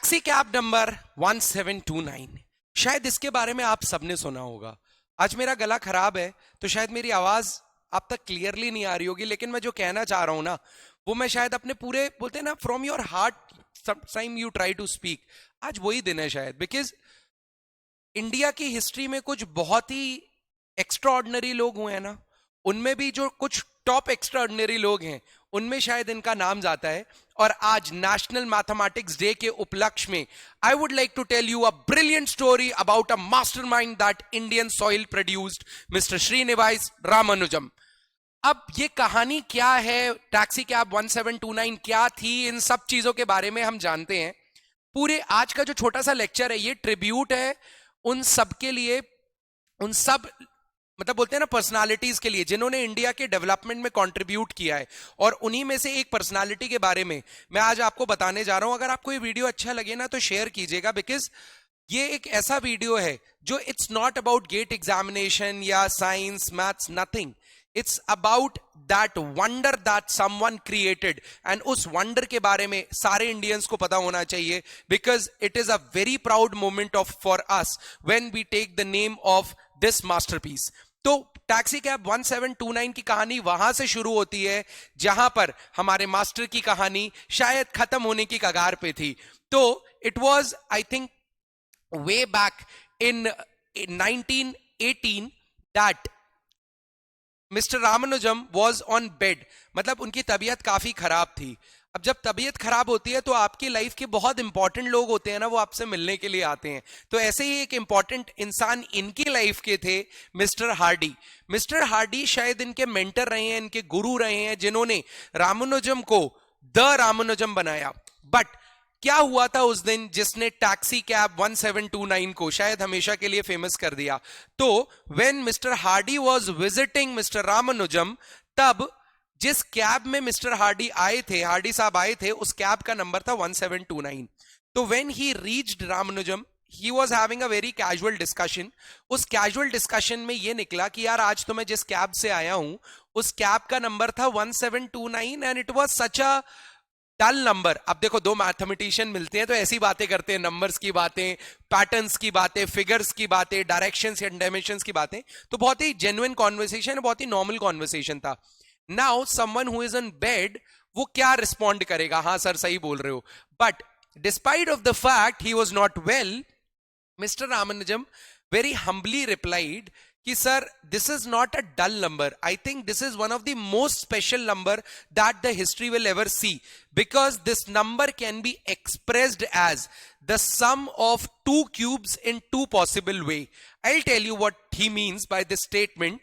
Taxi cab number 1729। शायद इसके बारे में आप सबने सुना होगा। आज मेरा गला खराब है तो शायद मेरी आवाज आप तक क्लियरली नहीं आ रही होगी, लेकिन मैं जो कहना चाह रहा हूं ना वो मैं शायद अपने पूरे, बोलते हैं ना, from your heart sometime you try to speak. आज वही दिन है शायद, बिकॉज इंडिया की हिस्ट्री में कुछ बहुत ही एक्स्ट्राऑर्डिनरी लोग हुए हैं ना, उनमें भी जो कुछ टॉप एक्स्ट्राऑर्डिनरी लोग हैं उनमें शायद इनका नाम जाता है। और आज नेशनल मैथमेटिक्स डे के उपलक्ष्य में I would like to tell you a brilliant story about a mastermind that Indian soil produced, mister Srinivasa Ramanujan. अब ये कहानी क्या है, टैक्सी कैब 1729 क्या थी, इन सब चीजों के बारे में हम जानते हैं। पूरे आज का जो छोटा सा लेक्चर है ये ट्रिब्यूट है उन सब के लिए, उन सब मतलब बोलते हैं ना पर्सनालिटीज के लिए जिन्होंने इंडिया के डेवलपमेंट में कंट्रीब्यूट किया है। और उन्हीं में से एक पर्सनालिटी के बारे में मैं आज आपको बताने जा रहा हूं। अगर आपको ये वीडियो अच्छा लगे ना तो शेयर कीजिएगा, बिकॉज ये एक ऐसा वीडियो है जो it's not about GATE examination या science maths, nothing. It's about that wonder that someone created, and उस वंडर के बारे में सारे इंडियंस को पता होना चाहिए, because it is a very proud moment of for us when we take the name of this masterpiece. तो टैक्सी कैब 1729 की कहानी वहां से शुरू होती है जहां पर हमारे मास्टर की कहानी शायद खत्म होने की कगार पे थी। तो it was, I think, way back in 1918 that mister Ramanujan was on bed, मतलब उनकी तबीयत काफी खराब थी। अब जब तबीयत खराब होती है तो आपकी लाइफ के बहुत इंपॉर्टेंट लोग होते हैं ना, वो आपसे मिलने के लिए आते हैं। तो ऐसे ही एक इंपॉर्टेंट इंसान इनकी लाइफ के थे मिस्टर हार्डी। मिस्टर हार्डी शायद इनके मेंटर रहे हैं, इनके गुरु रहे हैं, जिन्होंने रामानुजम को द रामानुजम बनाया। बट क्या हुआ था उस दिन जिसने टैक्सी कैब 1729 को शायद हमेशा के लिए फेमस कर दिया? तो when mister Hardy was visiting mister Ramanujan, तब जिस कैब में मिस्टर हार्डी आए थे, हार्डी साहब आए थे, उस कैब का नंबर था 1729। तो when he reached Ramanujan, he was having a very casual discussion. उस कैजुअल डिस्कशन में ये निकला कि यार आज तो मैं जिस कैब से आया हूं उस कैब का नंबर था 1729 and it was such a dull number. अब देखो, दो मैथमेटिशियन मिलते हैं तो ऐसी बातें करते हैं, नंबर्स की बातें, पैटर्न्स की बातें, फिगर्स की बातें, डायरेक्शंस एंड डायमेंशंस की बातें। तो बहुत ही जेन्युइन कॉन्वर्सेशन, बहुत ही नॉर्मल कॉन्वर्सेशन था। Now someone who is in bed, वो क्या रिस्पॉन्ड करेगा? हाँ सर सही बोल रहे हो। But despite of the fact he was not well, mister Ramanujan very humbly replied कि sir, this is not a dull number. I think this is one of the most special number that the history will ever see, because this number can be expressed as the sum of two cubes in two possible way. I'll tell you what he means by this statement.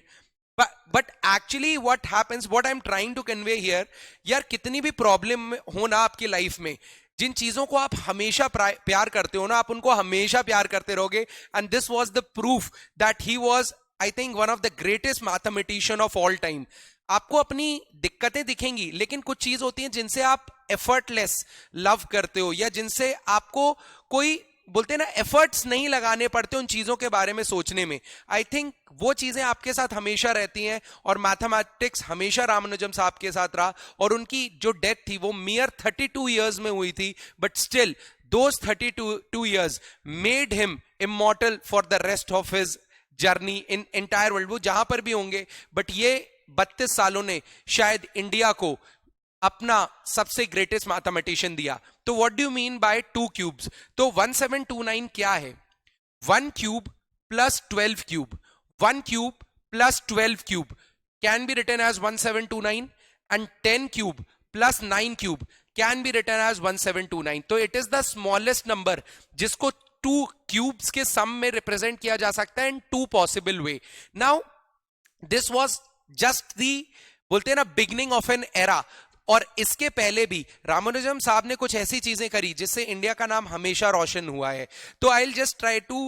But actually what happens, what I'm trying to convey here, यार कितनी भी problem हो ना आपकी life में, जिन चीजों को आप हमेशा प्यार करते हो ना, आप उनको हमेशा प्यार करते रहोगे। And this was the proof that he was, I think, one of the greatest mathematician of all time. आपको अपनी दिक्कतें दिखेंगी, लेकिन कुछ चीज होती हैं जिनसे आप एफर्टलेस लव करते हो, या जिनसे आपको कोई, बोलते हैं ना, एफर्ट्स नहीं लगाने पड़ते उन चीजों के बारे में सोचने में। आई थिंक वो चीजें आपके साथ हमेशा रहती हैं, और मैथमेटिक्स हमेशा रामानुजम साहब के साथ रहा। और उनकी जो डेथ थी वो मियर 32 इयर्स में हुई थी, but still those 32 years made him immortal for the rest of his journey in entire world. वो जहां पर भी होंगे, बट ये 32 सालों ने शायद इंडिया को अपना सबसे ग्रेटेस्ट मैथमेटिशियन दिया। तो what do you mean by two cubes? तो 1729 क्या है? 1 cube plus 12 cube, 1 cube plus 12 cube can be written as 1729, and 10 cube plus 9 cube can be written as 1729। तो it is the smallest number जिसको two cubes के sum में represent किया जा सकता है in two possible way. Now this was just the, बोलते हैं ना, बिगिनिंग ऑफ एन एरा। और इसके पहले भी रामानुजम साहब ने कुछ ऐसी चीजें करी जिससे इंडिया का नाम हमेशा रोशन हुआ है। तो I will just try to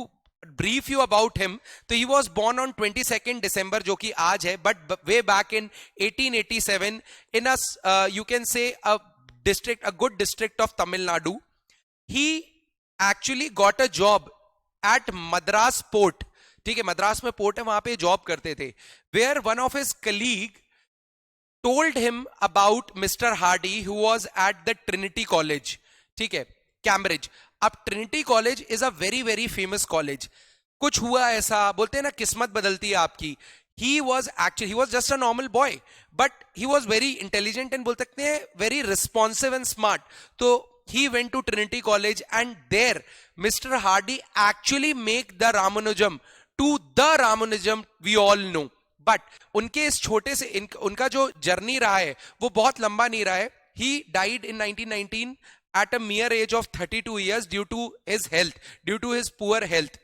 brief you about him. तो he was born on 22 December, जो कि आज है, but way back in 1887 in a you can say a district, a good district of Tamil Nadu. He actually got a job at Madras port. ठीक है, मद्रास में port है, वहां पे जॉब करते थे। Where one of his colleague told him about Mr. Hardy who was at the Trinity College, ठीक है, कैम्ब्रिज। अब Trinity college is a very very famous college. कुछ हुआ ऐसा, बोलते हैं ना किस्मत बदलती है आपकी. he was just a normal boy, but he was very intelligent and बोल सकते हैं very responsive and smart. तो he went to Trinity College and there Mr. Hardy actually make the Ramanujam to the Ramanujam we all know. But उनके इस छोटे से उनका जो जर्नी रहा है वो बहुत लंबा नहीं रहा है. he died in 1919 at a mere age of 32 years due to his health, due to his poor health.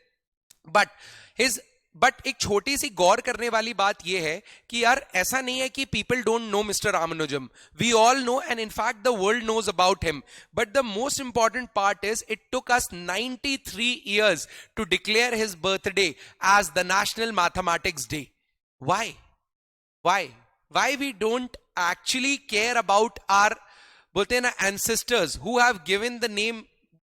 But एक छोटी सी गौर करने वाली बात यह है कि यार ऐसा नहीं है कि people don't know mister Ramanujan. We all know and in fact the world knows about him. But the most important part is it took us 93 years to declare his birthday as the national mathematics day. Why we don't actually care about our, बोलते हैं ना, ancestors who have given the name,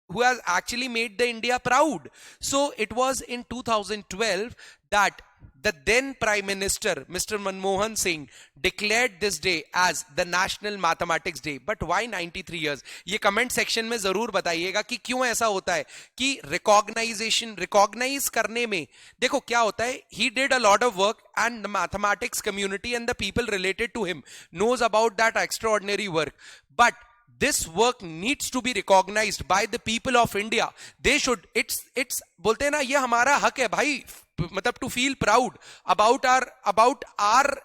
who has actually made the India proud. So it was in 2012 that the then Prime Minister, Mr. Manmohan Singh, declared this day as the National Mathematics Day. But why 93 years? ये comment section में जरूर बताइएगा कि क्यों ऐसा होता है कि recognize करने में देखो क्या होता है. He did a lot of work and the mathematics community and the people related to him knows about that extraordinary work. But this work needs to be recognized by the people of India. They should, it's बोलते हैं ना, ये हमारा हक है भाई, मतलब to feel proud about our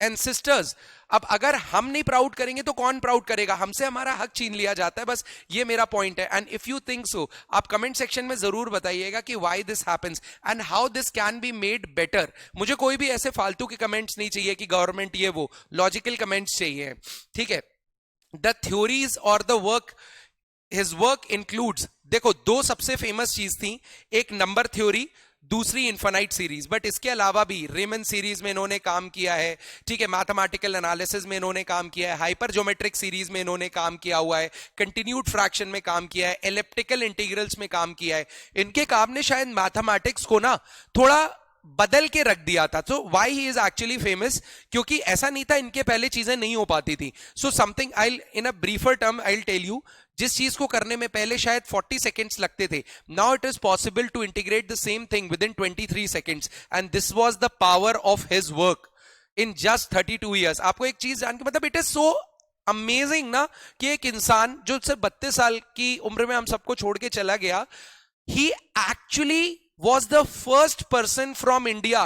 ancestors. अब अगर हम नहीं प्राउड करेंगे तो कौन प्राउड करेगा? हमसे हमारा हक छीन लिया जाता है. बस ये मेरा पॉइंट है. And if you think so, आप कमेंट सेक्शन में जरूर बताइएगा कि why this happens and how this can be made better. मुझे कोई भी ऐसे फालतू के कमेंट्स नहीं चाहिए कि गवर्नमेंट ये वो, लॉजिकल कमेंट्स चाहिए. ठीक है. The theories or the work, his work includes, देखो दो सबसे फेमस चीज थी, एक नंबर थ्योरी, दूसरी इन्फाइनाइट सीरीज. बट इसके अलावा भी रेमन सीरीज में इन्होंने काम किया है. ठीक है. मैथमेटिकल एनालिसिस में इन्होंने काम किया है. हाइपर ज्योमेट्रिक सीरीज में इन्होंने काम किया हुआ है. कंटिन्यूड फ्रैक्शन में काम किया है. एलिप्टिकल इंटीग्रल्स में काम किया है. इनके काम ने शायद मैथमेटिक्स को ना थोड़ा बदल के रख दिया था. तो why he is actually famous, क्योंकि ऐसा नहीं था इनके पहले चीजें नहीं हो पाती थी. So something I in a briefer term I will tell you, जिस चीज को करने में पहले शायद 40 सेकेंड्स लगते थे, now it is possible to integrate the same thing within 23 seconds. And this was the power of his work in just 32 years. आपको एक चीज जान के मतलब इट इज सो अमेजिंग ना कि एक इंसान जो सिर्फ 32 साल की उम्र में हम सबको छोड़ के चला गया, he actually was the first person from India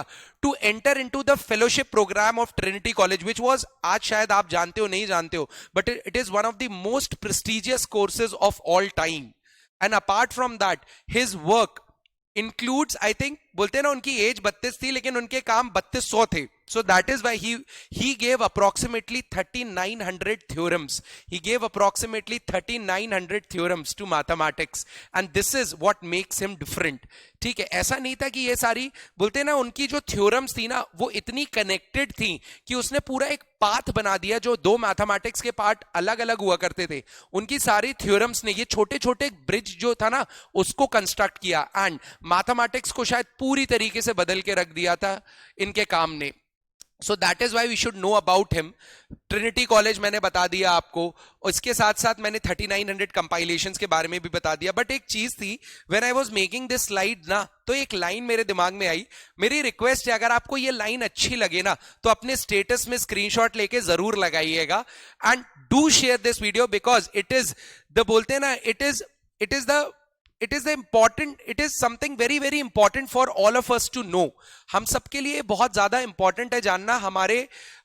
to enter into the fellowship program of Trinity College, which was, आज शायद आप जानते हो नहीं जानते हो, but it is one of the most prestigious courses of all time. And apart from that, his work includes, I think, बोलते हैं ना उनकी एज 32 थी लेकिन उनके काम 3200 थे. So that is why he gave approximately 3900 theorems. He gave approximately 3900 theorems to mathematics, and this is what makes him different. ठीक है. ऐसा नहीं था कि ये सारी, बोलते हैं ना, उनकी जो थ्योरम्स थी ना वो इतनी कनेक्टेड थी कि उसने पूरा एक पाथ बना दिया. जो दो मैथमेटिक्स के पार्ट अलग अलग हुआ करते थे, उनकी सारी थ्योरम्स ने ये छोटे छोटे ब्रिज जो था ना उसको कंस्ट्रक्ट किया, एंड मैथमेटिक्स को शायद पूरी तरीके से बदल के रख दिया था इनके काम ने. So that is why we should know about him. Trinity College मैंने बता दिया आपको, इसके साथ साथ मैंने 3900 compilations के बारे में भी बता दिया. बट एक चीज थी, when I was making this slide ना, तो एक लाइन मेरे दिमाग में आई. मेरी रिक्वेस्ट है, अगर आपको ये लाइन अच्छी लगे ना तो अपने स्टेटस में स्क्रीनशॉट लेके जरूर लगाइएगा. And do share this video because it is the, बोलते हैं ना, it is the important, it is something very very important for all of us to know. हम सबके लिए बहुत ज्यादा इंपॉर्टेंट है जानना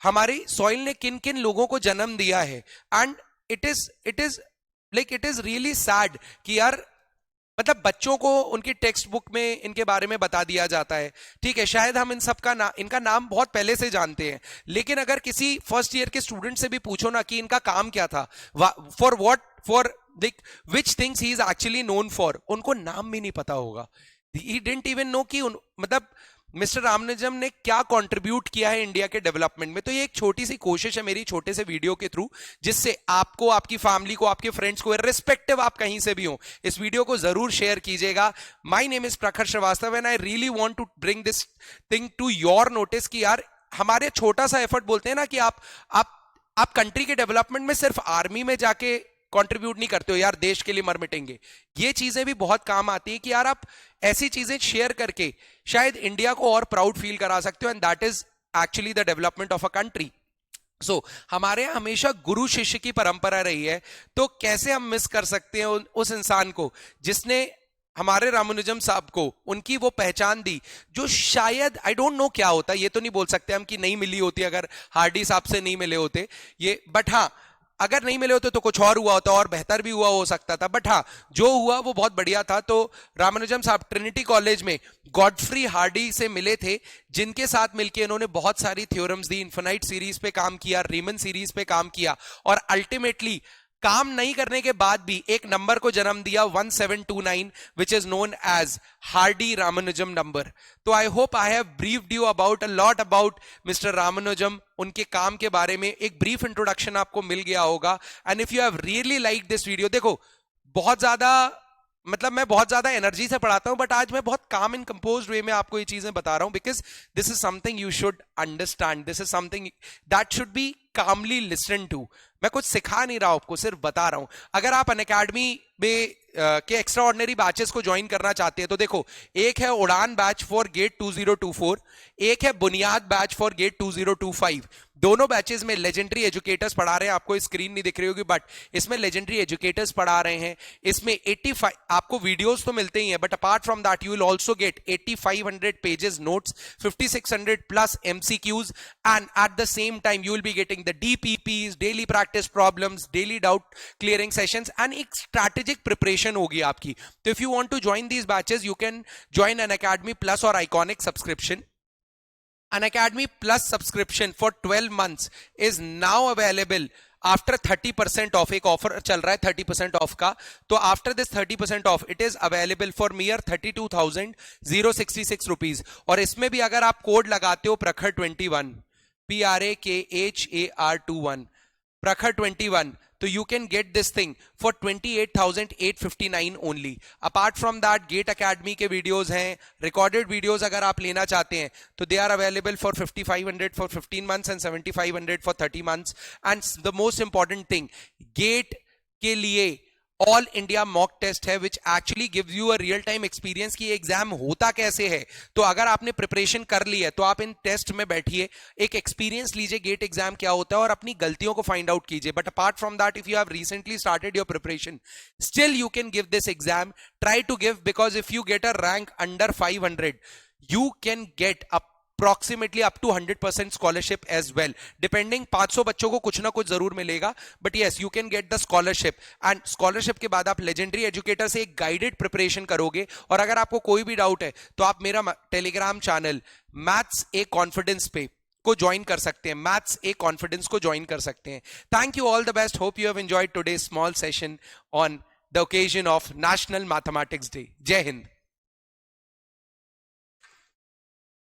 हमारी सॉइल ने किन किन लोगों को जन्म दिया है. And it is really sad कि यार, मतलब बच्चों को उनकी टेक्स्ट बुक में इनके बारे में बता दिया जाता है. ठीक है. शायद हम इनका नाम बहुत पहले से जानते हैं, लेकिन अगर किसी फर्स्ट ईयर के स्टूडेंट से भी पूछो ना कि इनका काम क्या था, for which things he is actually known for, उनको नाम भी नहीं पता होगा. He didn't even know कि मतलब मिस्टर रामानुजम ने क्या कंट्रीब्यूट किया है इंडिया के डेवलपमेंट में. तो ये एक छोटी सी कोशिश है मेरी, छोटे से वीडियो के थ्रू, जिससे आपको, आपकी फैमिली को, आपके फ्रेंड्स को, रिस्पेक्टिव आप कहीं से भी हो, इस वीडियो को जरूर शेयर कीजिएगा. My name is Prakhar Shrivastava and I really want to bring this thing to your notice कि यार हमारे छोटा सा एफर्ट, बोलते हैं ना कि आप कंट्री के डेवलपमेंट में सिर्फ आर्मी में जाके कंट्रीब्यूट नहीं करते हो यार, देश के लिए मर मिटेंगे। ये चीजें भी बहुत काम आती है कि यार आप ऐसी चीजें शेयर करके शायद इंडिया को और प्राउड फील करा सकते हो, and that is actually the development of a country. हमारे यहाँ हमेशा गुरु शिष्य की परंपरा रही है, तो कैसे हम मिस कर सकते हैं उस इंसान को जिसने हमारे रामानुजम साहब को उनकी वो पहचान दी, जो शायद आई डोंट नो क्या होता, ये तो नहीं बोल सकते हम कि नहीं मिली होती अगर हार्डी साहब से नहीं मिले होते ये, बट हाँ अगर नहीं मिले होते तो कुछ और हुआ होता और बेहतर भी हुआ हो सकता था, बट हाँ जो हुआ वो बहुत बढ़िया था। तो रामानुजम साहब ट्रिनिटी कॉलेज में गॉडफ्री हार्डी से मिले थे, जिनके साथ मिलकर इन्होंने बहुत सारी थ्योरम्स दी, इन्फिनाइट सीरीज पे काम किया, रीमन सीरीज पे काम किया, और अल्टीमेटली काम नहीं करने के बाद भी एक नंबर को जन्म दिया 1729, which is known as Hardy Ramanujan number. तो I hope I have briefed you about a lot about mister Ramanujan, उनके काम के बारे में एक ब्रीफ इंट्रोडक्शन आपको मिल गया होगा। And if you have really like this video, देखो बहुत ज्यादा मतलब मैं बहुत ज्यादा एनर्जी से पढ़ाता हूं, बट आज मैं बहुत काम एंड कंपोज्ड वे में आपको ये चीजें बता रहा हूं, because this is something you should understand, this is something that should be commonly listen to. मैं कुछ सिखा नहीं रहा हूं आपको, सिर्फ बता रहा हूं। अगर आप अनअकैडमी में के एक्स्ट्रा ऑर्डिनरी बैचेस को ज्वाइन करना चाहते हैं तो देखो, एक है उड़ान बैच फॉर गेट 2024, एक है बुनियाद बैच फॉर गेट 2025। दोनों बैचेस में लेजेंडरी एजुकेटर्स पढ़ा रहे हैं, आपको स्क्रीन नहीं दिख रही होगी बट इसमें लेजेंडरी एजुकेटर्स पढ़ा रहे हैं। इसमें 85 आपको वीडियोस तो मिलते ही हैं, but apart from that you will also get 8500 pages notes, 5600 plus MCQs, and at the same time you will be getting the DPPs, daily practice problems, daily doubt clearing sessions, and एक strategic preparation होगी आपकी। तो if you want to join these batches you can join Unacademy plus और iconic subscription. Unacademy Plus subscription for 12 months is now available after 30% off। एक offer चल रहा है 30% of का, तो after this 30% of it is available for मियर 32,066 rupees. और इसमें भी अगर आप कोड लगाते हो प्रखर 21, PRAKHAR21, प्रखर 21, तो you can get this thing for 28,859 only। apart from that GATE academy के वीडियोस हैं, रिकॉर्डेड वीडियोस अगर आप लेना चाहते हैं तो they are available for 5500 for 15 months and 7500 for 30 months। and the most important thing, GATE के लिए ऑल इंडिया मॉक टेस्ट है which actually gives you a real time experience कि एग्जाम होता कैसे है। तो अगर आपने प्रिपरेशन कर ली है तो आप इन टेस्ट में बैठिए, एक एक्सपीरियंस लीजिए गेट एग्जाम क्या होता है और अपनी गलतियों को फाइंड आउट कीजिए। But apart from that if you have recently started your preparation still you can give this exam, try to give, because if you get a rank under 500 you can get approximately up to 100% scholarship as well, depending 500 बच्चों को कुछ ना कुछ जरूर मिलेगा, but yes you can get the scholarship। and scholarship के बाद आप legendary educator से एक guided preparation करोगे। और अगर आपको कोई भी डाउट है तो आप मेरा टेलीग्राम चैनल मैथ्स ए कॉन्फिडेंस पे को ज्वाइन कर सकते हैं, मैथ्स ए कॉन्फिडेंस को ज्वाइन कर सकते हैं। Thank you, all the best, hope you have enjoyed today small session on the occasion of national mathematics day. जय हिंद।